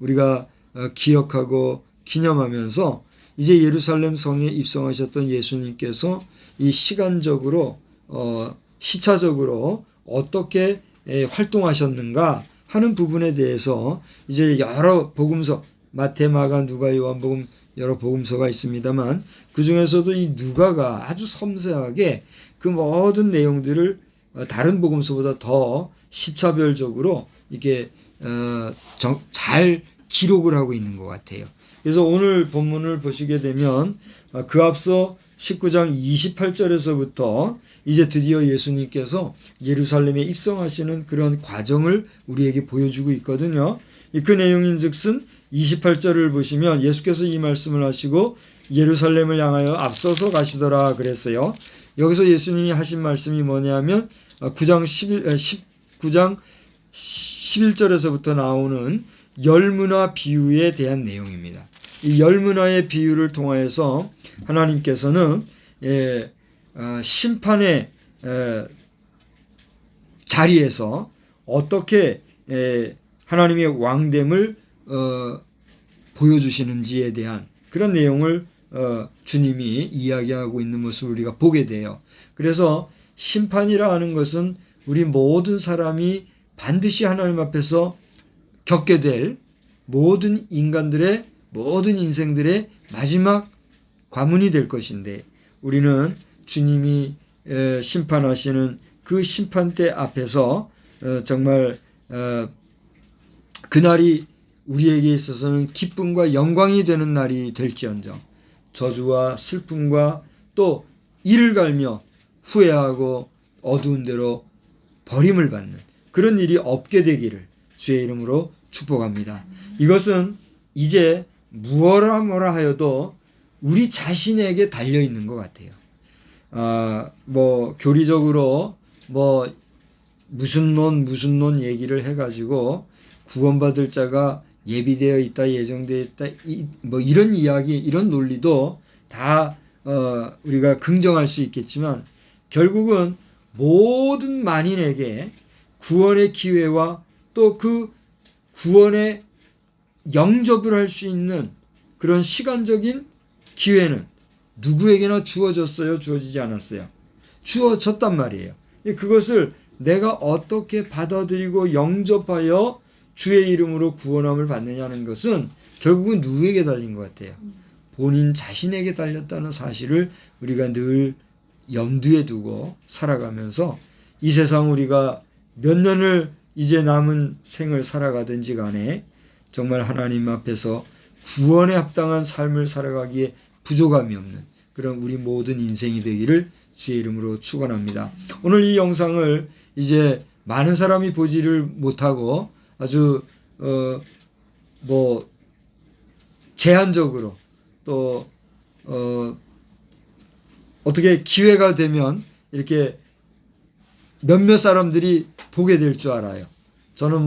우리가 기억하고 기념하면서 이제 예루살렘 성에 입성하셨던 예수님께서 이 시간적으로 시차적으로 어떻게 활동하셨는가 하는 부분에 대해서 이제 여러 복음서, 마태, 마가, 누가, 요한복음 여러 복음서가 있습니다만 그 중에서도 이 누가가 아주 섬세하게 그 모든 내용들을 다른 복음서보다 더 시차별적으로 이게 잘 기록을 하고 있는 것 같아요. 그래서 오늘 본문을 보시게 되면 그 앞서 19장 28절에서부터 이제 드디어 예수님께서 예루살렘에 입성하시는 그런 과정을 우리에게 보여주고 있거든요. 그 내용인 즉슨 28절을 보시면 예수께서 이 말씀을 하시고 예루살렘을 향하여 앞서서 가시더라 그랬어요. 여기서 예수님이 하신 말씀이 뭐냐면 19장 11절에서부터 나오는 열문화 비유에 대한 내용입니다. 이 열문화의 비유를 통하여서 하나님께서는 심판의 자리에서 어떻게 하나님의 왕됨을 보여주시는지에 대한 그런 내용을 주님이 이야기하고 있는 모습을 우리가 보게 돼요. 그래서 심판이라 하는 것은 우리 모든 사람이 반드시 하나님 앞에서 겪게 될 모든 인간들의 모든 인생들의 마지막 과문이 될 것인데 우리는 주님이 심판하시는 그 심판대 앞에서 정말 그날이 우리에게 있어서는 기쁨과 영광이 되는 날이 될지언정 저주와 슬픔과 또 이를 갈며 후회하고 어두운 데로 버림을 받는 그런 일이 없게 되기를 주의 이름으로 축복합니다. 이것은 이제 무엇라 뭐라 하여도 우리 자신에게 달려 있는 것 같아요. 교리적으로 무슨 논 얘기를 해가지고 구원받을 자가 예비되어 있다, 예정되어 있다, 이런 이야기, 이런 논리도 다 우리가 긍정할 수 있겠지만 결국은 모든 만인에게 구원의 기회와 또 그 구원의 영접을 할 수 있는 그런 시간적인 기회는 누구에게나 주어졌어요? 주어지지 않았어요? 주어졌단 말이에요. 그것을 내가 어떻게 받아들이고 영접하여 주의 이름으로 구원함을 받느냐는 것은 결국은 누구에게 달린 것 같아요? 본인 자신에게 달렸다는 사실을 우리가 늘 염두에 두고 살아가면서 이 세상 우리가 몇 년을 이제 남은 생을 살아가든지 간에 정말 하나님 앞에서 구원에 합당한 삶을 살아가기에 부족함이 없는 그런 우리 모든 인생이 되기를 주의 이름으로 축원합니다. 오늘 이 영상을 이제 많은 사람이 보지를 못하고 아주 제한적으로 또 어떻게 기회가 되면 이렇게 몇몇 사람들이 보게 될 줄 알아요. 저는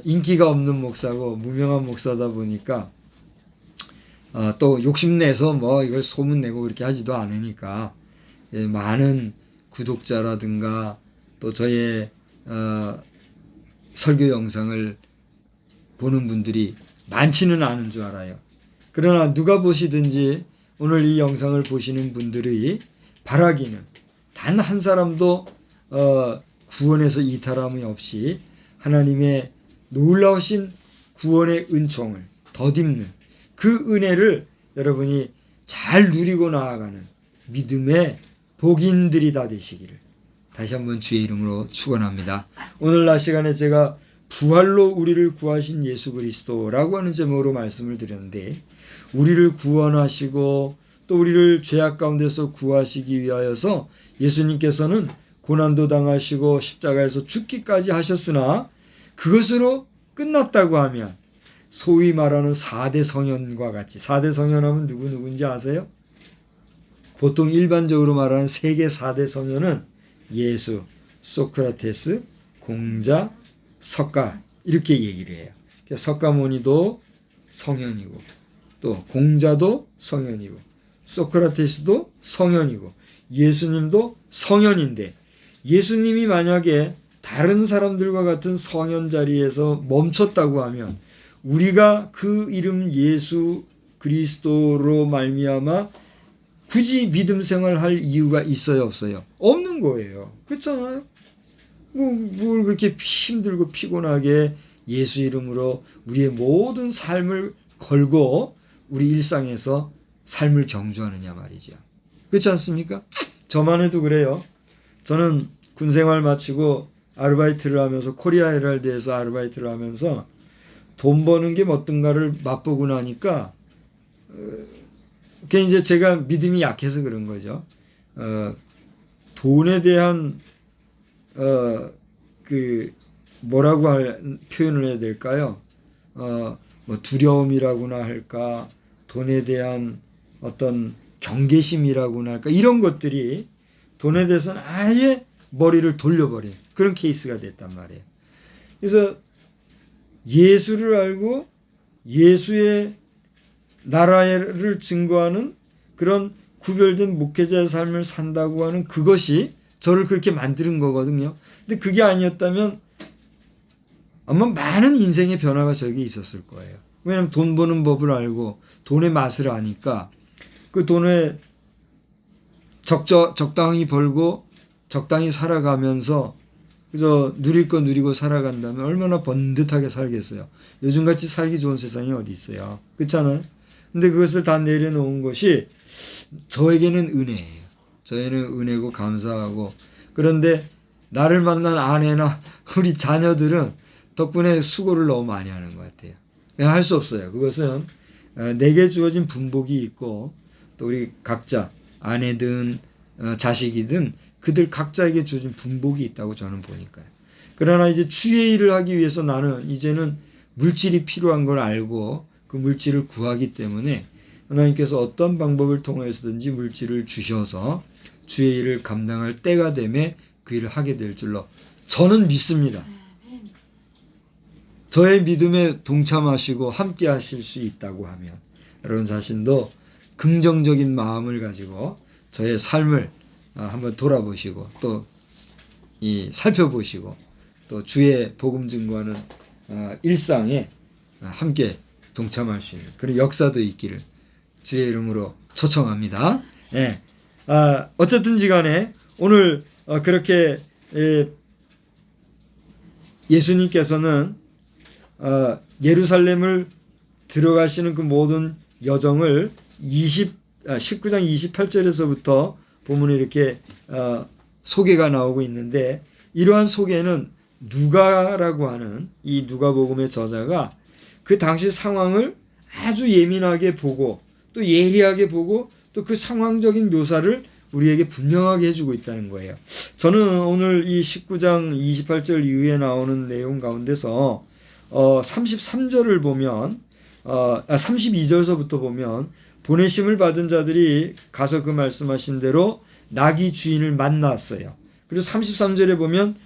인기가 없는 목사고 무명한 목사다 보니까 또 욕심내서 이걸 소문내고 그렇게 하지도 않으니까 많은 구독자라든가 또 저의 설교 영상을 보는 분들이 많지는 않은 줄 알아요. 그러나 누가 보시든지 오늘 이 영상을 보시는 분들의 바라기는 단 한 사람도 구원에서 이탈함이 없이 하나님의 놀라우신 구원의 은총을 덧입는 그 은혜를 여러분이 잘 누리고 나아가는 믿음의 복인들이 다 되시기를 다시 한번 주의 이름으로 축원합니다. 오늘날 시간에 제가 부활로 우리를 구하신 예수 그리스도라고 하는 제목으로 말씀을 드렸는데 우리를 구원하시고 또 우리를 죄악 가운데서 구하시기 위하여서 예수님께서는 고난도 당하시고 십자가에서 죽기까지 하셨으나 그것으로 끝났다고 하면 소위 말하는 4대 성현과 같이 4대 성현하면 누군지 아세요? 보통 일반적으로 말하는 세계 4대 성현은 예수, 소크라테스, 공자, 석가 이렇게 얘기를 해요. 석가모니도 성현이고 또 공자도 성현이고 소크라테스도 성현이고 예수님도 성현인데 예수님이 만약에 다른 사람들과 같은 성현 자리에서 멈췄다고 하면 우리가 그 이름 예수 그리스도로 말미암아 굳이 믿음 생활할 이유가 있어요, 없어요? 없는 거예요. 그렇잖아요? 뭘 그렇게 힘들고 피곤하게 예수 이름으로 우리의 모든 삶을 걸고 우리 일상에서 삶을 경주하느냐 말이죠. 그렇지 않습니까? 저만 해도 그래요. 저는 군생활 마치고 아르바이트를 하면서 코리아 헤럴드에서 아르바이트를 하면서 돈 버는 게 어떤가를 맛보고 나니까 그게 이제 제가 믿음이 약해서 그런 거죠. 돈에 대한 그 뭐라고 표현을 해야 될까요? 뭐 두려움이라고나 할까, 돈에 대한 어떤 경계심이라고나 할까, 이런 것들이 돈에 대해서는 아예 머리를 돌려버린 그런 케이스가 됐단 말이에요. 그래서 예수를 알고 예수의 나라를 증거하는 그런 구별된 목회자의 삶을 산다고 하는 그것이 저를 그렇게 만드는 거거든요. 근데 그게 아니었다면 아마 많은 인생의 변화가 저에게 있었을 거예요. 왜냐하면 돈 버는 법을 알고 돈의 맛을 아니까 그 돈에 적당히 벌고 적당히 살아가면서 그저 누릴 거 누리고 살아간다면 얼마나 번듯하게 살겠어요. 요즘같이 살기 좋은 세상이 어디 있어요. 그렇잖아요. 근데 그것을 다 내려놓은 것이 저에게는 은혜예요. 저에게는 은혜고 감사하고, 그런데 나를 만난 아내나 우리 자녀들은 덕분에 수고를 너무 많이 하는 것 같아요. 그냥 할 수 없어요. 그것은 내게 주어진 분복이 있고 또 우리 각자 아내든 자식이든 그들 각자에게 주어진 분복이 있다고 저는 보니까요. 그러나 이제 주의 일을 하기 위해서 나는 이제는 물질이 필요한 걸 알고 그 물질을 구하기 때문에 하나님께서 어떤 방법을 통해서든지 물질을 주셔서 주의 일을 감당할 때가 되매 그 일을 하게 될 줄로 저는 믿습니다. 저의 믿음에 동참하시고 함께 하실 수 있다고 하면 여러분 자신도 긍정적인 마음을 가지고 저의 삶을 한번 돌아보시고 또 살펴보시고 또 주의 복음 증거하는 일상에 함께 동참할 수 있는 그런 역사도 있기를 주의 이름으로 초청합니다. 예. 어쨌든지 간에 오늘 그렇게 예수님께서는 예루살렘을 들어가시는 그 모든 여정을 19장 28절에서부터 보면 이렇게 소개가 나오고 있는데, 이러한 소개는 누가라고 하는 이 누가복음의 저자가 그 당시 상황을 아주 예민하게 보고 또 예리하게 보고 또 그 상황적인 묘사를 우리에게 분명하게 해주고 있다는 거예요. 저는 오늘 이 19장 28절 이후에 나오는 내용 가운데서 33절을 보면 32절서부터 보면 보내심을 받은 자들이 가서 그 말씀하신 대로 나귀 주인을 만났어요. 그리고 33절에 보면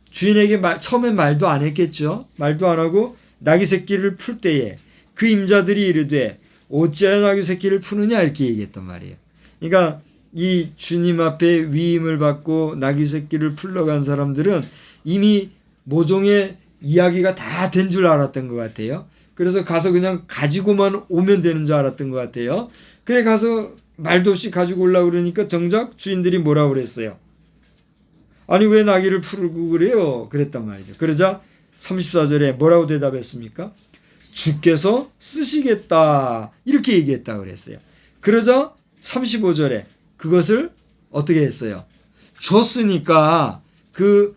주인에게 처음에 말도 안 했겠죠. 말도 안 하고 나귀 새끼를 풀 때에 그 임자들이 이르되 어찌하여 나귀 새끼를 푸느냐 이렇게 얘기했단 말이에요. 그러니까 이 주님 앞에 위임을 받고 나귀 새끼를 풀러 간 사람들은 이미 모종의 이야기가 다 된 줄 알았던 것 같아요. 그래서 가서 그냥 가지고만 오면 되는 줄 알았던 것 같아요. 그래 가서 말도 없이 가지고 오려고 그러니까 정작 주인들이 뭐라고 그랬어요. 아니 왜 나귀를 풀고 그래요? 그랬단 말이죠. 그러자 34절에 뭐라고 대답했습니까? 주께서 쓰시겠다 이렇게 얘기했다 그랬어요. 그러자 35절에 그것을 어떻게 했어요? 줬으니까 그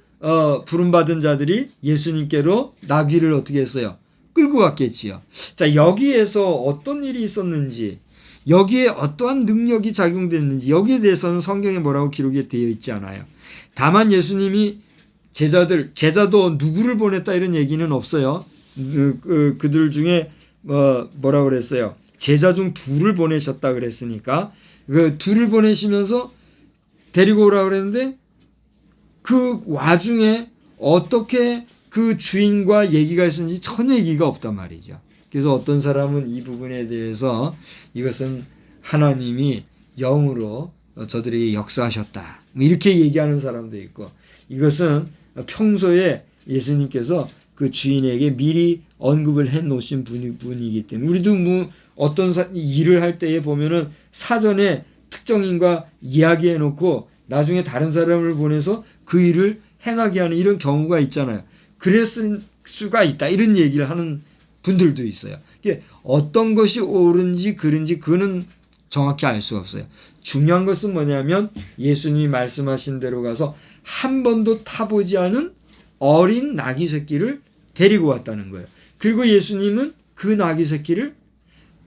부름받은 자들이 예수님께로 나귀를 어떻게 했어요? 끌고 갔겠지요. 자, 여기에서 어떤 일이 있었는지, 여기에 어떠한 능력이 작용됐는지 여기에 대해서는 성경에 뭐라고 기록이 되어 있지 않아요. 다만 예수님이 제자도 누구를 보냈다 이런 얘기는 없어요. 그들 중에 뭐라고 그랬어요? 제자 중 둘을 보내셨다 그랬으니까 그 둘을 보내시면서 데리고 오라고 그랬는데 그 와중에 어떻게 그 주인과 얘기가 있었는지 전혀 얘기가 없단 말이죠. 그래서 어떤 사람은 이 부분에 대해서 이것은 하나님이 영으로 저들에게 역사하셨다 이렇게 얘기하는 사람도 있고, 이것은 평소에 예수님께서 그 주인에게 미리 언급을 해 놓으신 분이기 때문에 우리도 뭐 어떤 일을 할 때에 보면은 사전에 특정인과 이야기해 놓고 나중에 다른 사람을 보내서 그 일을 행하게 하는 이런 경우가 있잖아요. 그랬을 수가 있다. 이런 얘기를 하는 분들도 있어요. 이게 어떤 것이 옳은지 그른지 그거는 정확히 알 수가 없어요. 중요한 것은 뭐냐면 예수님이 말씀하신 대로 가서 한 번도 타보지 않은 어린 나귀 새끼를 데리고 왔다는 거예요. 그리고 예수님은 그 나귀 새끼를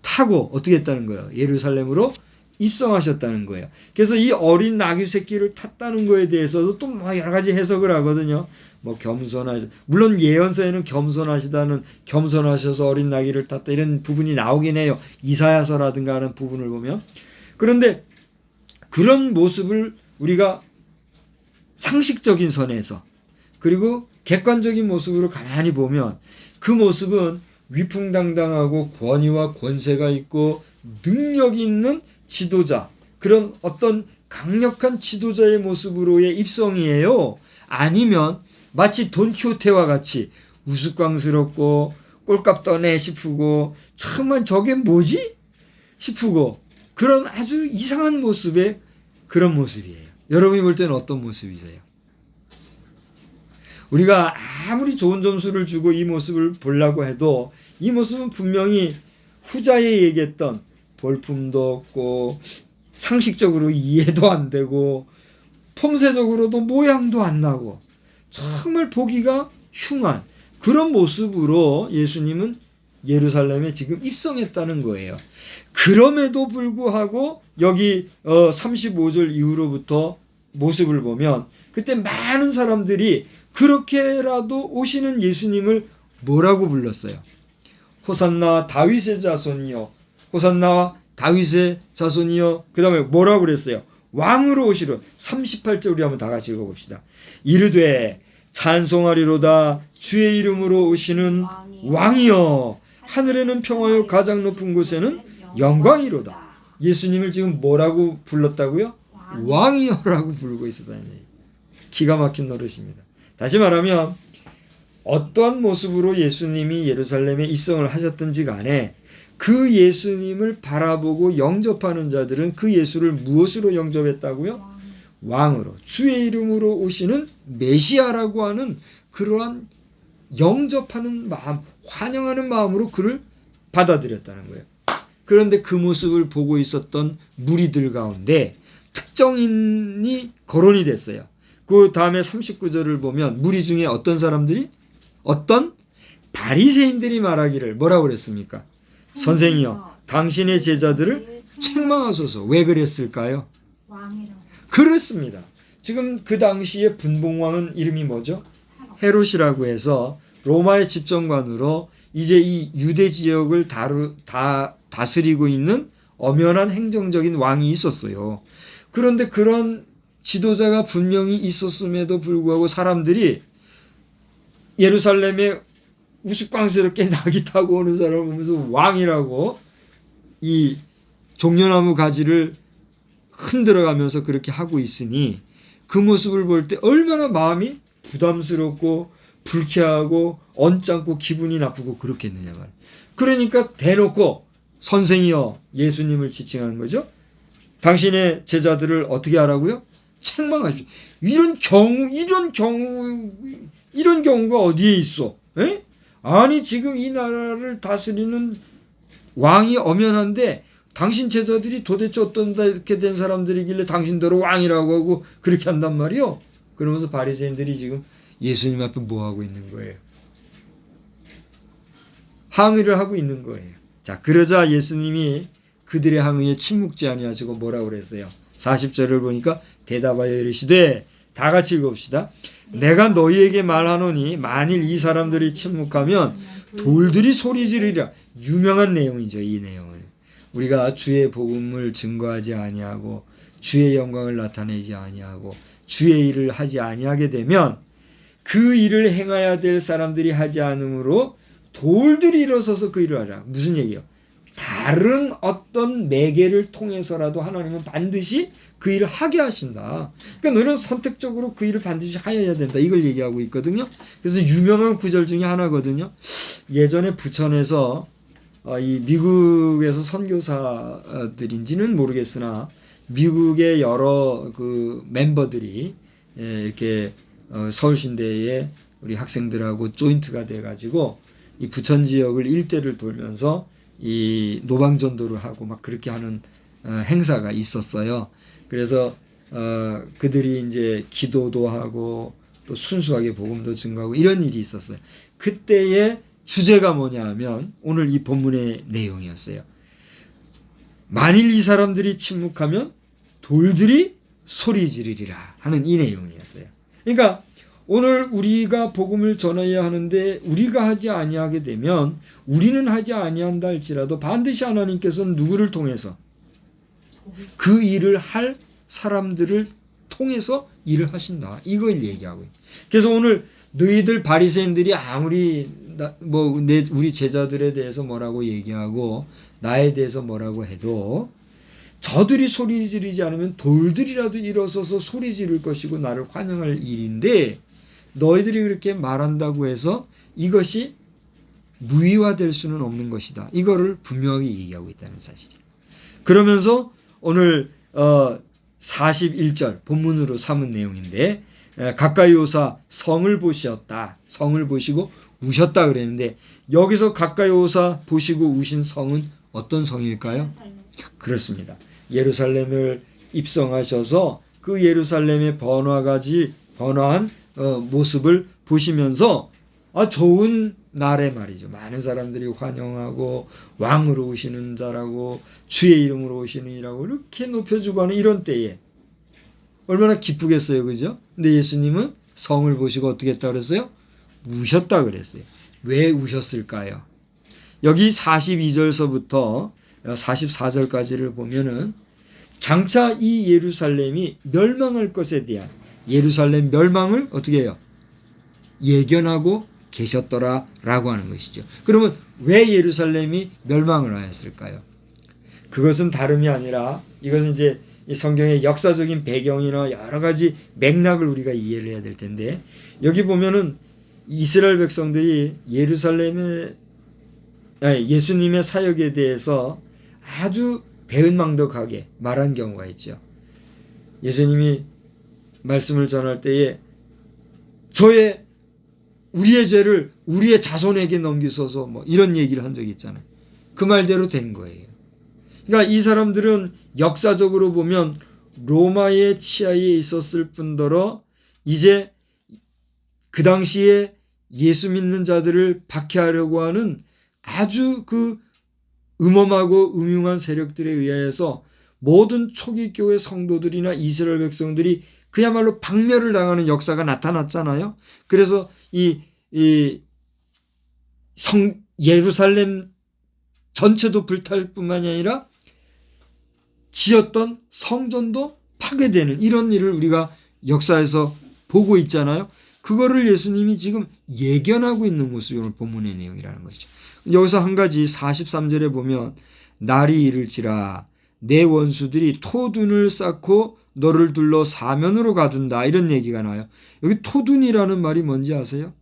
타고 어떻게 했다는 거예요? 예루살렘으로 입성하셨다는 거예요. 그래서 이 어린 나귀 새끼를 탔다는 거에 대해서도 또 뭐 여러 가지 해석을 하거든요. 뭐 겸손하시, 물론 예언서에는 겸손하셔서 어린 나귀를 탔다 이런 부분이 나오긴 해요. 이사야서라든가 하는 부분을 보면. 그런데 그런 모습을 우리가 상식적인 선에서 그리고 객관적인 모습으로 가만히 보면 그 모습은 위풍당당하고 권위와 권세가 있고 능력이 있는 지도자, 그런 어떤 강력한 지도자의 모습으로의 입성이에요. 아니면 마치 돈키호테와 같이 우스꽝스럽고 꼴값 떠내 싶고 정말 저게 뭐지? 싶고 그런 아주 이상한 모습의 그런 모습이에요. 여러분이 볼 때는 어떤 모습이세요? 우리가 아무리 좋은 점수를 주고 이 모습을 보려고 해도 이 모습은 분명히 후자에 얘기했던 볼품도 없고 상식적으로 이해도 안 되고 폼새적으로도 모양도 안 나고 정말 보기가 흉한 그런 모습으로 예수님은 예루살렘에 지금 입성했다는 거예요. 그럼에도 불구하고 여기 35절 이후로부터 모습을 보면 그때 많은 사람들이 그렇게라도 오시는 예수님을 뭐라고 불렀어요? 호산나 다윗의 자손이요. 호산나 다윗의 자손이요. 그 다음에 뭐라고 그랬어요? 왕으로 오시려. 38절 우리 한번 다 같이 읽어봅시다. 이르되 찬송하리로다 주의 이름으로 오시는 왕이여. 하늘에는 평화요 가장 높은 곳에는 영광이로다. 예수님을 지금 뭐라고 불렀다고요? 왕이여라고 부르고 있었다는 얘기예요. 기가 막힌 노릇입니다. 다시 말하면 어떠한 모습으로 예수님이 예루살렘에 입성을 하셨든지 간에 그 예수님을 바라보고 영접하는 자들은 그 예수를 무엇으로 영접했다고요? 왕으로, 주의 이름으로 오시는 메시아라고 하는 그러한 영접하는 마음, 환영하는 마음으로 그를 받아들였다는 거예요. 그런데 그 모습을 보고 있었던 무리들 가운데 특정인이 거론이 됐어요. 그 다음에 39절을 보면 무리 중에 어떤 사람들이 어떤 바리새인들이 말하기를 뭐라고 그랬습니까? 선생이여 당신의 제자들을 책망하소서. 왜 그랬을까요? 그렇습니다. 지금 그 당시에 분봉왕은 이름이 뭐죠? 헤롯이라고 해서 로마의 집정관으로 이제 이 유대 지역을 다스리고 있는 엄연한 행정적인 왕이 있었어요. 그런데 그런 지도자가 분명히 있었음에도 불구하고 사람들이 예루살렘에 우스꽝스럽게 나귀 타고 오는 사람을 보면서 왕이라고 이 종려나무 가지를 흔들어가면서 그렇게 하고 있으니 그 모습을 볼 때 얼마나 마음이 부담스럽고 불쾌하고 언짢고 기분이 나쁘고 그렇겠느냐 말이에요. 그러니까 대놓고 선생이여 예수님을 지칭하는 거죠. 당신의 제자들을 어떻게 하라고요? 책망하시오. 이런 경우가 어디에 있어? 에? 아니 지금 이 나라를 다스리는 왕이 엄연한데 당신 제자들이 도대체 어떤 이렇게 된 사람들이길래 당신대로 왕이라고 하고 그렇게 한단 말이요. 그러면서 바리새인들이 지금 예수님 앞에 뭐 하고 있는 거예요? 항의를 하고 있는 거예요. 자, 그러자 예수님이 그들의 항의에 침묵지 아니하시고 뭐라고 그랬어요? 40절을 보니까 대답하여 이르시되 다 같이 읽읍시다. 내가 너희에게 말하노니 만일 이 사람들이 침묵하면 돌들이 소리 지르리라. 유명한 내용이죠. 이 내용은 우리가 주의 복음을 증거하지 아니하고 주의 영광을 나타내지 아니하고 주의 일을 하지 아니하게 되면 그 일을 행해야 될 사람들이 하지 않으므로 돌들이 일어서서 그 일을 하라. 무슨 얘기예요? 다른 어떤 매개를 통해서라도 하나님은 반드시 그 일을 하게 하신다. 그러니까 너는 선택적으로 그 일을 반드시 하여야 된다. 이걸 얘기하고 있거든요. 그래서 유명한 구절 중에 하나거든요. 예전에 부천에서 이 미국에서 선교사들인지는 모르겠으나 미국의 여러 그 멤버들이 이렇게 서울신대에 우리 학생들하고 조인트가 돼가지고 이 부천 지역을 일대를 돌면서 이 노방전도를 하고 막 그렇게 하는 행사가 있었어요. 그래서 그들이 이제 기도도 하고 또 순수하게 복음도 증거하고 이런 일이 있었어요. 그때의 주제가 뭐냐 하면 오늘 이 본문의 내용이었어요. 만일 이 사람들이 침묵하면 돌들이 소리 지르리라 하는 이 내용이었어요. 그러니까 오늘 우리가 복음을 전해야 하는데 우리가 하지 아니하게 되면 우리는 하지 아니한다 할지라도 반드시 하나님께서는 누구를 통해서 그 일을 할 사람들을 통해서 일을 하신다. 이걸 얘기하고 있어요. 그래서 오늘 너희들 바리새인들이 아무리 우리 제자들에 대해서 뭐라고 얘기하고 나에 대해서 뭐라고 해도 저들이 소리 지르지 않으면 돌들이라도 일어서서 소리 지를 것이고 나를 환영할 일인데 너희들이 그렇게 말한다고 해서 이것이 무의화될 수는 없는 것이다. 이거를 분명하게 얘기하고 있다는 사실이에요. 그러면서 오늘 41절 본문으로 삼은 내용인데 가까이 오사 성을 보셨다. 성을 보시고 우셨다 그랬는데 여기서 가까이 오사 보시고 우신 성은 어떤 성일까요? 그렇습니다. 예루살렘을 입성하셔서 그 예루살렘의 번화한 모습을 보시면서 좋은 날에 말이죠. 많은 사람들이 환영하고 왕으로 오시는 자라고 주의 이름으로 오시는 이라고 이렇게 높여주고 하는 이런 때에 얼마나 기쁘겠어요. 그죠? 근데 예수님은 성을 보시고 어떻게 했다 그랬어요? 우셨다 그랬어요. 왜 우셨을까요? 여기 42절서부터 44절까지를 보면은 장차 이 예루살렘이 멸망할 것에 대한 예루살렘 멸망을 어떻게 해요? 예견하고 계셨더라라고 하는 것이죠. 그러면 왜 예루살렘이 멸망을 하였을까요? 그것은 다름이 아니라 이것은 이제 이 성경의 역사적인 배경이나 여러 가지 맥락을 우리가 이해를 해야 될 텐데 여기 보면은 이스라엘 백성들이 예수님의 사역에 대해서 아주 배은망덕하게 말한 경우가 있죠. 예수님이 말씀을 전할 때에 우리의 죄를 우리의 자손에게 넘기소서 뭐 이런 얘기를 한 적이 있잖아요. 그 말대로 된 거예요. 그러니까 이 사람들은 역사적으로 보면 로마의 치하에 있었을 뿐더러 이제 그 당시에 예수 믿는 자들을 박해하려고 하는 아주 그 음험하고 음흉한 세력들에 의해서 모든 초기 교회 성도들이나 이스라엘 백성들이 그야말로 박멸을 당하는 역사가 나타났잖아요. 그래서 예루살렘 전체도 불탈 뿐만이 아니라 지었던 성전도 파괴되는 이런 일을 우리가 역사에서 보고 있잖아요. 그거를 예수님이 지금 예견하고 있는 모습이 오늘 본문의 내용이라는 것이죠. 여기서 한 가지 43절에 보면 날이 이를지라 내 원수들이 토둔을 쌓고 너를 둘러 사면으로 가둔다 이런 얘기가 나와요. 여기 토둔이라는 말이 뭔지 아세요?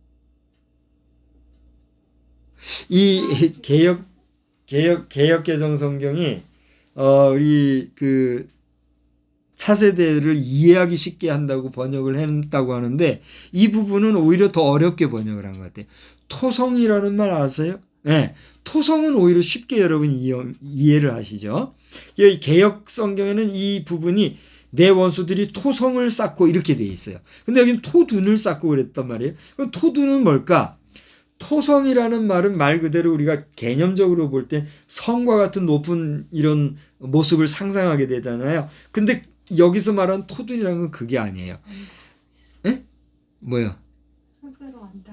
이 개역개정 성경이 우리 그 차세대를 이해하기 쉽게 한다고 번역을 했다고 하는데 이 부분은 오히려 더 어렵게 번역을 한 것 같아요. 토성이라는 말 아세요? 네, 토성은 오히려 쉽게 여러분 이해를 하시죠. 이 개역 성경에는 이 부분이 내 원수들이 토성을 쌓고 이렇게 되어 있어요. 근데 여기는 토둔을 쌓고 그랬단 말이에요. 그럼 토둔은 뭘까? 토성이라는 말은 말 그대로 우리가 개념적으로 볼 때 성과 같은 높은 이런 모습을 상상하게 되잖아요. 근데 여기서 말하는 토둔이라는 건 그게 아니에요. 에? 뭐요?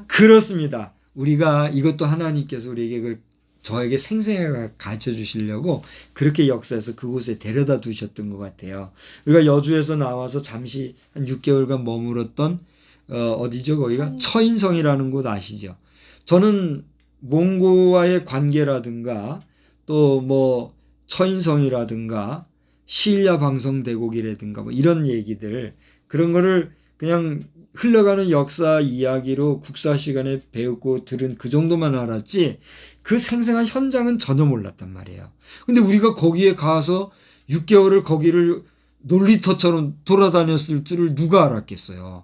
그렇습니다. 우리가 이것도 하나님께서 우리에게 저에게 생생하게 가르쳐 주시려고 그렇게 역사에서 그곳에 데려다 두셨던 것 같아요. 우리가 여주에서 나와서 잠시 한 6개월간 머물었던 어디죠? 거기가 처인성이라는 곳 아시죠? 저는 몽고와의 관계라든가 또 뭐 처인성이라든가 시일야 방성 대곡이라든가 뭐 이런 얘기들, 그런 거를 그냥 흘러가는 역사 이야기로 국사 시간에 배우고 들은 그 정도만 알았지 그 생생한 현장은 전혀 몰랐단 말이에요. 근데 우리가 거기에 가서 6개월을 거기를 놀이터처럼 돌아다녔을 줄을 누가 알았겠어요.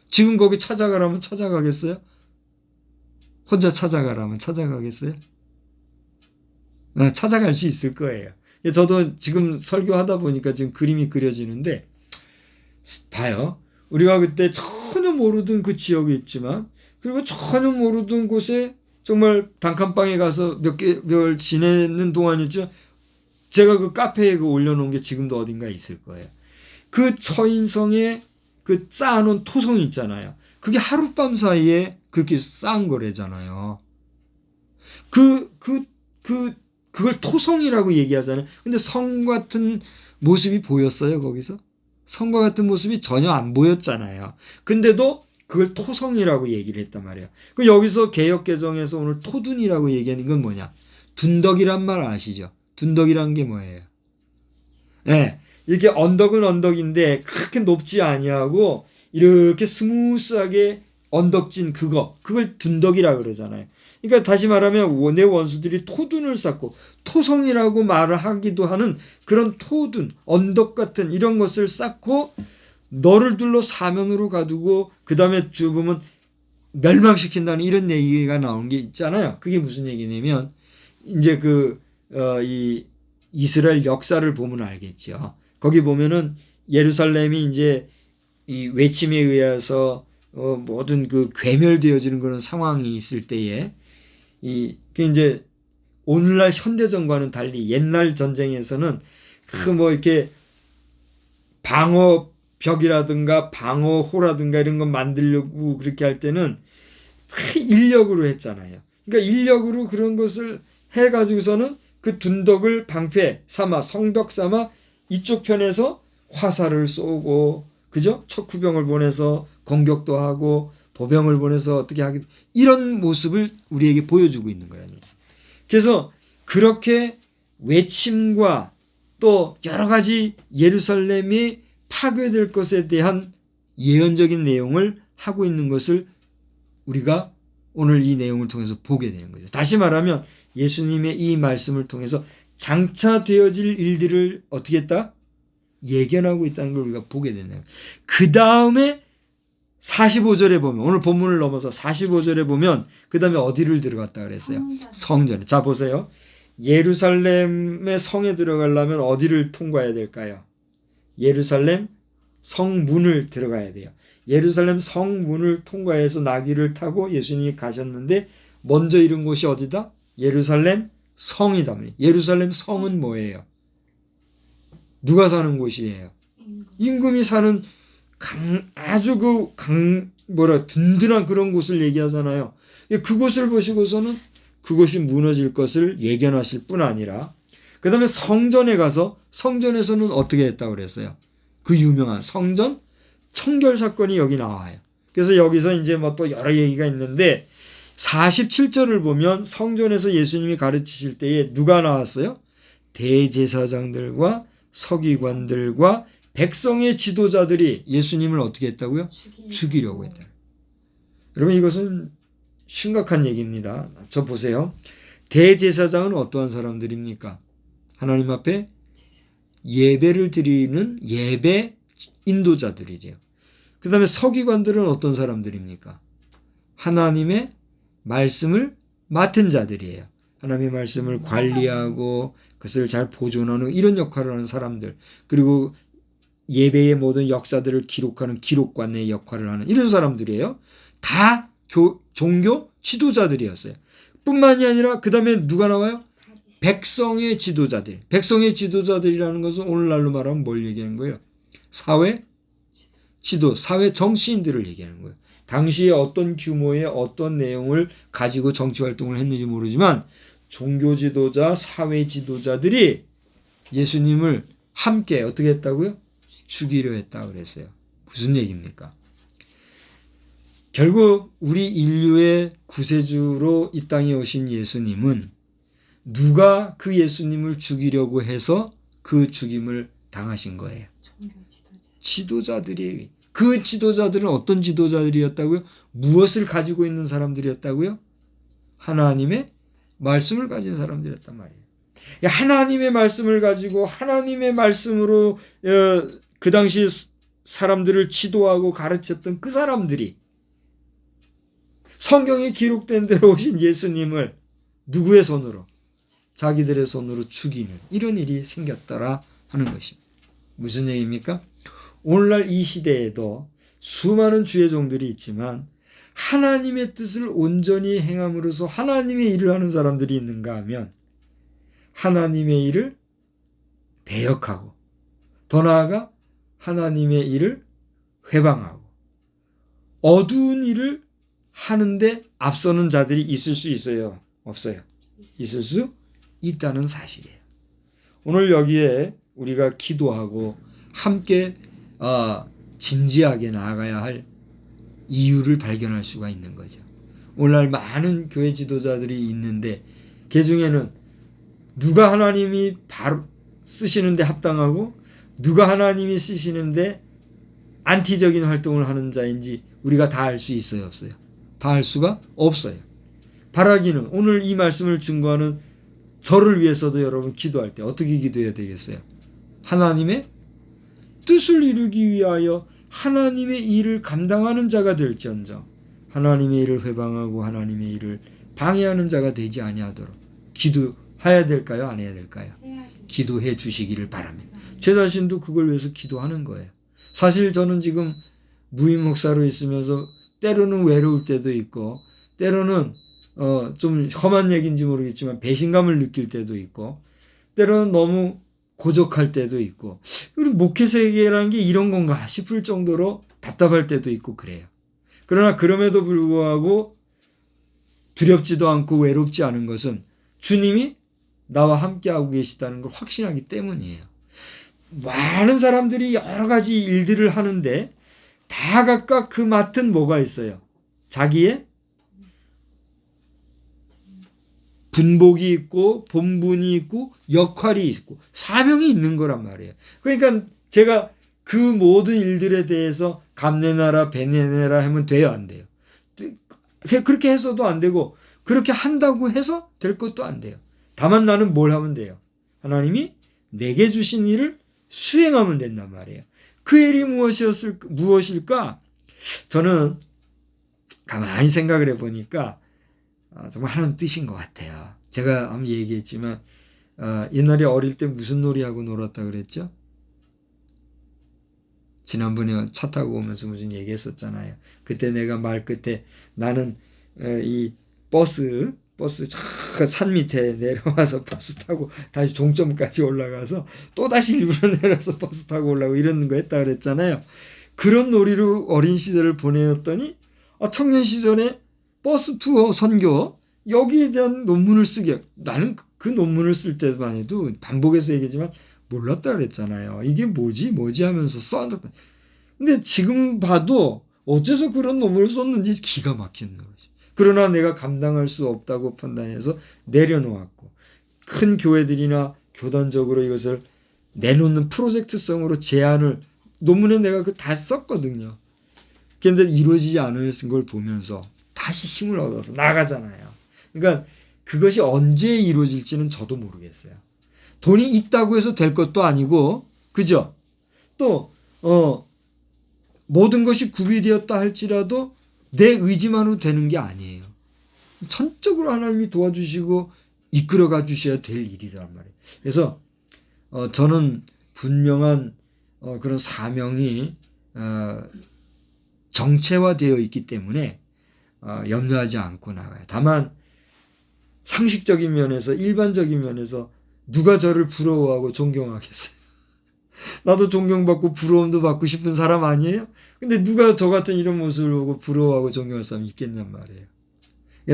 지금 거기 찾아가라면 찾아가겠어요? 혼자 찾아가라면 찾아가겠어요? 찾아갈 수 있을 거예요. 저도 지금 설교하다 보니까 지금 그림이 그려지는데, 봐요. 우리가 그때 전혀 모르던 그 지역에 있지만, 그리고 전혀 모르던 곳에 정말 단칸방에 가서 몇 개월 지내는 동안이죠. 제가 그 카페에 그 올려놓은 게 지금도 어딘가 있을 거예요. 그 처인성에 그 쌓아놓은 토성이 있잖아요. 그게 하룻밤 사이에 그렇게 쌓은 거래잖아요. 그걸 토성이라고 얘기하잖아요. 근데 성 같은 모습이 보였어요, 거기서? 성과 같은 모습이 전혀 안 보였잖아요. 근데도 그걸 토성이라고 얘기를 했단 말이에요. 그 여기서 개역개정에서 오늘 토둔이라고 얘기하는 건 뭐냐? 둔덕이란 말 아시죠? 둔덕이란 게 뭐예요? 네, 이렇게 언덕은 언덕인데 그렇게 높지 아니하고 이렇게 스무스하게 언덕진 그걸 둔덕이라 그러잖아요. 그러니까 다시 말하면 내 원수들이 토둔을 쌓고 토성이라고 말을 하기도 하는 그런 토둔, 언덕 같은 이런 것을 쌓고 너를 둘러 사면으로 가두고 그 다음에 죽으면 멸망시킨다는 이런 얘기가 나오는 게 있잖아요. 그게 무슨 얘기냐면 이제 이 이스라엘 역사를 보면 알겠죠. 거기 보면은 예루살렘이 이제 이 외침에 의해서 모든 그 괴멸되어지는 그런 상황이 있을 때에 그 이제 오늘날 현대전과는 달리 옛날 전쟁에서는 그 뭐 이렇게 방어벽이라든가 방어호라든가 이런 거 만들려고 그렇게 할 때는 인력으로 했잖아요. 그러니까 인력으로 그런 것을 해가지고서는 그 둔덕을 방패 삼아 성벽 삼아 이쪽 편에서 화살을 쏘고 그죠? 척후병을 보내서 공격도 하고 보병을 보내서 어떻게 하기 이런 모습을 우리에게 보여주고 있는 거예요. 그래서 그렇게 외침과 또 여러 가지 예루살렘이 파괴될 것에 대한 예언적인 내용을 하고 있는 것을 우리가 오늘 이 내용을 통해서 보게 되는 거죠. 다시 말하면 예수님의 이 말씀을 통해서 장차 되어질 일들을 어떻게 했다? 예견하고 있다는 걸 우리가 보게 되는 거예요. 그 다음에 45절에 보면 오늘 본문을 넘어서 45절에 보면 그 다음에 어디를 들어갔다 그랬어요? 성전에. 자 보세요. 예루살렘의 성에 들어가려면 어디를 통과해야 될까요? 예루살렘 성문을 들어가야 돼요. 예루살렘 성문을 통과해서 나귀를 타고 예수님이 가셨는데 먼저 이른 곳이 어디다? 예루살렘 성이다. 예루살렘 성은 뭐예요? 누가 사는 곳이에요? 임금이 사는 아주 든든한 그런 곳을 얘기하잖아요. 그곳을 보시고서는 그것이 무너질 것을 예견하실 뿐 아니라 그 다음에 성전에 가서 성전에서는 어떻게 했다고 그랬어요? 그 유명한 성전 청결 사건이 여기 나와요. 그래서 여기서 이제 뭐 또 여러 얘기가 있는데 47절을 보면 성전에서 예수님이 가르치실 때에 누가 나왔어요? 대제사장들과 서기관들과 백성의 지도자들이 예수님을 어떻게 했다고요? 죽이려고 했다. 여러분 이것은 심각한 얘기입니다. 저 보세요. 대제사장은 어떠한 사람들입니까? 하나님 앞에 예배를 드리는 예배 인도자들이죠. 그 다음에 서기관들은 어떤 사람들입니까? 하나님의 말씀을 맡은 자들이에요. 하나님의 말씀을 관리하고 그것을 잘 보존하는 이런 역할을 하는 사람들, 그리고 예배의 모든 역사들을 기록하는 기록관의 역할을 하는 이런 사람들이에요. 다 종교 지도자들이었어요. 뿐만이 아니라 그 다음에 누가 나와요? 백성의 지도자들. 백성의 지도자들이라는 것은 오늘날로 말하면 뭘 얘기하는 거예요? 사회 지도, 사회 정치인들을 얘기하는 거예요. 당시에 어떤 규모의 어떤 내용을 가지고 정치 활동을 했는지 모르지만 종교 지도자, 사회 지도자들이 예수님을 함께 어떻게 했다고요? 죽이려 했다고 그랬어요. 무슨 얘기입니까? 결국 우리 인류의 구세주로 이 땅에 오신 예수님은 누가 그 예수님을 죽이려고 해서 그 죽임을 당하신 거예요? 지도자들이. 그 지도자들은 어떤 지도자들이었다고요? 무엇을 가지고 있는 사람들이었다고요? 하나님의 말씀을 가진 사람들이었단 말이에요. 하나님의 말씀을 가지고 하나님의 말씀으로 그 당시 사람들을 지도하고 가르쳤던 그 사람들이 성경에 기록된 대로 오신 예수님을 누구의 손으로? 자기들의 손으로 죽이는 이런 일이 생겼더라 하는 것입니다. 무슨 얘기입니까? 오늘날 이 시대에도 수많은 주의 종들이 있지만 하나님의 뜻을 온전히 행함으로써 하나님의 일을 하는 사람들이 있는가 하면 하나님의 일을 배역하고 더 나아가 하나님의 일을 회방하고 어두운 일을 하는데 앞서는 자들이 있을 수 있어요? 없어요? 있을 수 있다는 사실이에요. 오늘 여기에 우리가 기도하고 함께 진지하게 나아가야 할 이유를 발견할 수가 있는 거죠. 오늘날 많은 교회 지도자들이 있는데 그 중에는 누가 하나님이 바로 쓰시는데 합당하고 누가 하나님이 쓰시는데 안티적인 활동을 하는 자인지 우리가 다 알 수 있어요? 없어요? 다 알 수가 없어요. 바라기는 오늘 이 말씀을 증거하는 저를 위해서도 여러분 기도할 때 어떻게 기도해야 되겠어요? 하나님의 뜻을 이루기 위하여 하나님의 일을 감당하는 자가 될지언정 하나님의 일을 회방하고 하나님의 일을 방해하는 자가 되지 아니하도록 기도해야 될까요? 안 해야 될까요? 기도해 주시기를 바랍니다. 제 자신도 그걸 위해서 기도하는 거예요. 사실 저는 지금 무임 목사로 있으면서 때로는 외로울 때도 있고 때로는 좀 험한 얘기인지 모르겠지만 배신감을 느낄 때도 있고 때로는 너무 고적할 때도 있고 우리 목회 세계라는 게 이런 건가 싶을 정도로 답답할 때도 있고 그래요. 그러나 그럼에도 불구하고 두렵지도 않고 외롭지 않은 것은 주님이 나와 함께하고 계시다는 걸 확신하기 때문이에요. 많은 사람들이 여러 가지 일들을 하는데 다 각각 그 맡은 뭐가 있어요? 자기의 분복이 있고 본분이 있고 역할이 있고 사명이 있는 거란 말이에요. 그러니까 제가 그 모든 일들에 대해서 감내나라 배내내라 하면 돼요? 안 돼요? 그렇게 해서도 안 되고 그렇게 한다고 해서 될 것도 안 돼요. 다만 나는 뭘 하면 돼요? 하나님이 내게 주신 일을 수행하면 된단 말이에요. 그 일이 무엇일까? 저는 가만히 생각을 해보니까 정말 하나님 뜻인 것 같아요. 제가 한번 얘기했지만 옛날에 어릴 때 무슨 놀이하고 놀았다 그랬죠? 지난번에 차 타고 오면서 무슨 얘기했었잖아요. 그때 내가 말 끝에 나는 이 버스 산 밑에 내려와서 버스 타고 다시 종점까지 올라가서 또 다시 일부러 내려서 버스 타고 올라가고 이런 거 했다 그랬잖아요. 그런 놀이로 어린 시절을 보내었더니 청년 시절에 버스 투어 선교 여기에 대한 논문을 쓰게 나는 그 논문을 쓸 때만 해도 반복해서 얘기하지만 몰랐다 그랬잖아요. 이게 뭐지 하면서 써놨다. 근데 지금 봐도 어째서 그런 논문을 썼는지 기가 막힌 거지. 그러나 내가 감당할 수 없다고 판단해서 내려놓았고 큰 교회들이나 교단적으로 이것을 내놓는 프로젝트성으로 제안을 논문에 내가 그 다 썼거든요. 그런데 이루어지지 않은 걸 보면서 다시 힘을 얻어서 나가잖아요. 그러니까 그것이 언제 이루어질지는 저도 모르겠어요. 돈이 있다고 해서 될 것도 아니고 그죠? 또 모든 것이 구비되었다 할지라도 내 의지만으로 되는 게 아니에요. 전적으로 하나님이 도와주시고 이끌어가 주셔야 될 일이란 말이에요. 그래서 저는 분명한 그런 사명이 정체화되어 있기 때문에 염려하지 않고 나가요. 다만 상식적인 면에서 일반적인 면에서 누가 저를 부러워하고 존경하겠어요? 나도 존경받고 부러움도 받고 싶은 사람 아니에요? 근데 누가 저 같은 이런 모습을 보고 부러워하고 존경할 사람이 있겠냔 말이에요.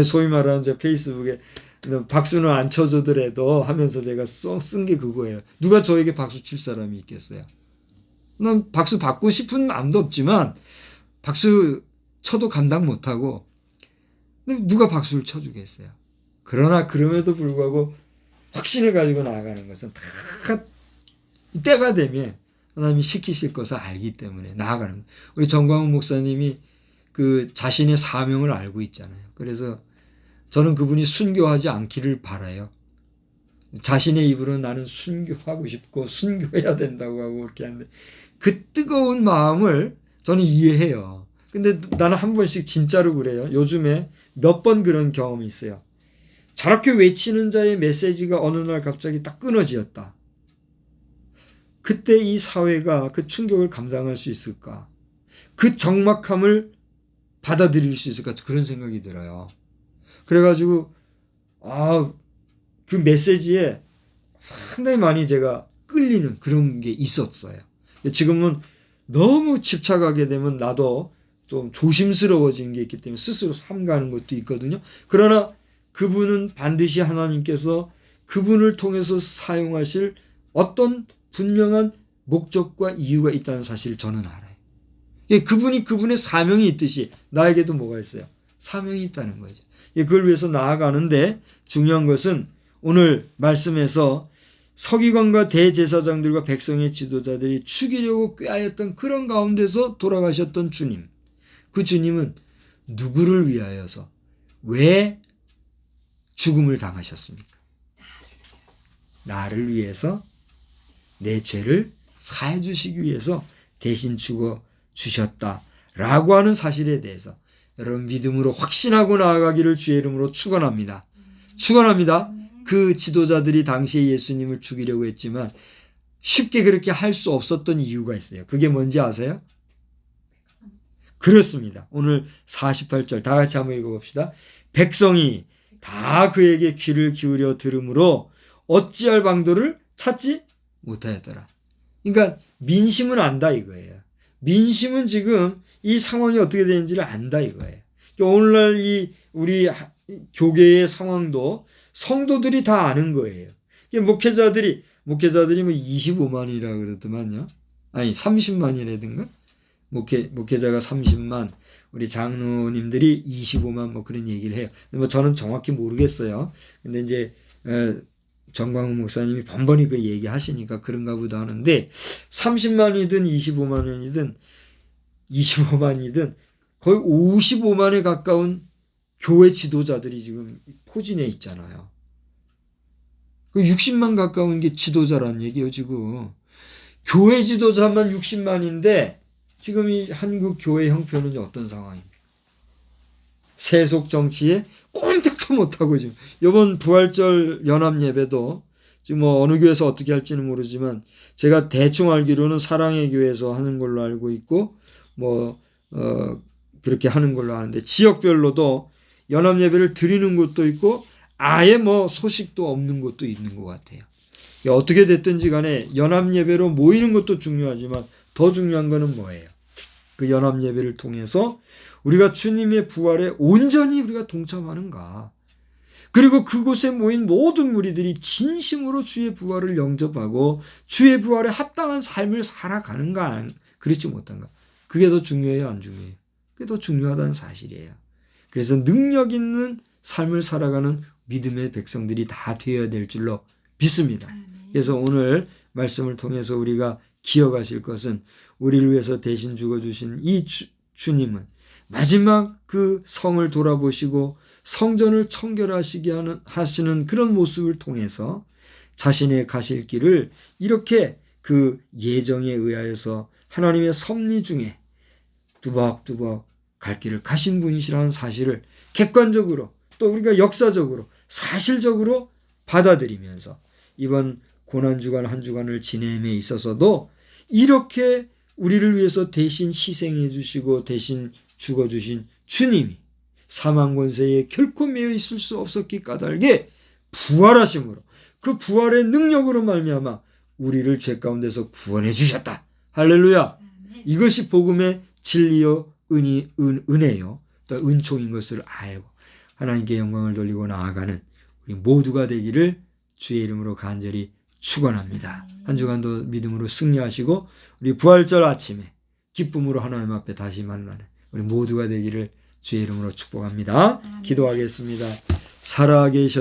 소위 말하는 제 페이스북에 박수는 안 쳐주더라도 하면서 제가 쓴 게 그거예요. 누가 저에게 박수 칠 사람이 있겠어요? 난 박수 받고 싶은 마음도 없지만 박수 쳐도 감당 못하고 근데 누가 박수를 쳐주겠어요? 그러나 그럼에도 불구하고 확신을 가지고 나아가는 것은 다 때가 되면 하나님이 시키실 것을 알기 때문에 나아가는 거예요. 우리 정광훈 목사님이 그 자신의 사명을 알고 있잖아요. 그래서 저는 그분이 순교하지 않기를 바라요. 자신의 입으로 나는 순교하고 싶고 순교해야 된다고 하고 그렇게 하는데 그 뜨거운 마음을 저는 이해해요. 근데 나는 한 번씩 진짜로 그래요. 요즘에 몇 번 그런 경험이 있어요. 저렇게 외치는 자의 메시지가 어느 날 갑자기 딱 끊어지었다. 그때 이 사회가 그 충격을 감당할 수 있을까? 그 적막함을 받아들일 수 있을까? 그런 생각이 들어요. 그래가지고 그 메시지에 상당히 많이 제가 끌리는 그런 게 있었어요. 지금은 너무 집착하게 되면 나도 좀 조심스러워지는 게 있기 때문에 스스로 삼가는 것도 있거든요. 그러나 그분은 반드시 하나님께서 그분을 통해서 사용하실 어떤 분명한 목적과 이유가 있다는 사실을 저는 알아요. 그분이 그분의 사명이 있듯이 나에게도 뭐가 있어요? 사명이 있다는 거죠. 그걸 위해서 나아가는데 중요한 것은 오늘 말씀에서 서기관과 대제사장들과 백성의 지도자들이 죽이려고 꾀하였던 그런 가운데서 돌아가셨던 주님. 그 주님은 누구를 위하여서 왜 죽음을 당하셨습니까? 나를 위해서 내 죄를 사해 주시기 위해서 대신 죽어 주셨다라고 하는 사실에 대해서 여러분 믿음으로 확신하고 나아가기를 주의 이름으로 축원합니다. 축원합니다. 그 지도자들이 당시에 예수님을 죽이려고 했지만 쉽게 그렇게 할 수 없었던 이유가 있어요. 그게 뭔지 아세요? 그렇습니다. 오늘 48절 다 같이 한번 읽어봅시다. 백성이 다 그에게 귀를 기울여 들으므로 어찌할 방도를 찾지 못하였더라. 그러니까 민심은 안다 이거예요. 민심은 지금 이 상황이 어떻게 되는지를 안다 이거예요. 그러니까 오늘날 이 우리 교계의 상황도 성도들이 다 아는 거예요. 목회자들이 뭐 25만이라 그러더만요. 아니 30만이라든가 목회자가 30만, 우리 장로님들이 25만 뭐 그런 얘기를 해요. 뭐 저는 정확히 모르겠어요. 근데 이제 정광훈 목사님이 번번이 그 얘기하시니까 그런가 보다 하는데 30만이든 25만이든 25만이든 거의 55만에 가까운 교회 지도자들이 지금 포진해 있잖아요. 그 60만 가까운 게 지도자란 얘기예요, 지금. 교회 지도자만 60만인데 지금 이 한국 교회 형편은 어떤 상황입니까? 세속 정치에 꼼짝도 못하고 지금 이번 부활절 연합 예배도 지금 뭐 어느 교회에서 어떻게 할지는 모르지만 제가 대충 알기로는 사랑의 교회에서 하는 걸로 알고 있고 그렇게 하는 걸로 아는데 지역별로도 연합 예배를 드리는 곳도 있고 아예 뭐 소식도 없는 곳도 있는 것 같아요. 어떻게 됐든지 간에 연합 예배로 모이는 것도 중요하지만 더 중요한 거는 뭐예요? 그 연합 예배를 통해서 우리가 주님의 부활에 온전히 우리가 동참하는가. 그리고 그곳에 모인 모든 무리들이 진심으로 주의 부활을 영접하고 주의 부활에 합당한 삶을 살아가는가 그렇지 못한가. 그게 더 중요해요, 안 중요해요? 그게 더 중요하다는 사실이에요. 그래서 능력 있는 삶을 살아가는 믿음의 백성들이 다 되어야 될 줄로 믿습니다. 그래서 오늘 말씀을 통해서 우리가 기억하실 것은 우리를 위해서 대신 죽어주신 이 주님은 마지막 그 성을 돌아보시고 성전을 청결하시게 하시는 그런 모습을 통해서 자신의 가실 길을 이렇게 그 예정에 의하여서 하나님의 섭리 중에 뚜벅뚜벅 갈 길을 가신 분이시라는 사실을 객관적으로 또 우리가 역사적으로 사실적으로 받아들이면서 이번 고난주간 한 주간을 지냄에 있어서도 이렇게 우리를 위해서 대신 희생해 주시고 대신 죽어주신 주님이 사망 권세에 결코 매여 있을 수 없었기 까닭에 부활하심으로 그 부활의 능력으로 말미암아 우리를 죄 가운데서 구원해 주셨다. 할렐루야. 이것이 복음의 진리요 은혜요 또 은총인 것을 알고 하나님께 영광을 돌리고 나아가는 우리 모두가 되기를 주의 이름으로 간절히 축원합니다. 한 주간도 믿음으로 승리하시고 우리 부활절 아침에 기쁨으로 하나님 앞에 다시 만나는 우리 모두가 되기를 주의 이름으로 축복합니다. 기도하겠습니다. 살아계셔서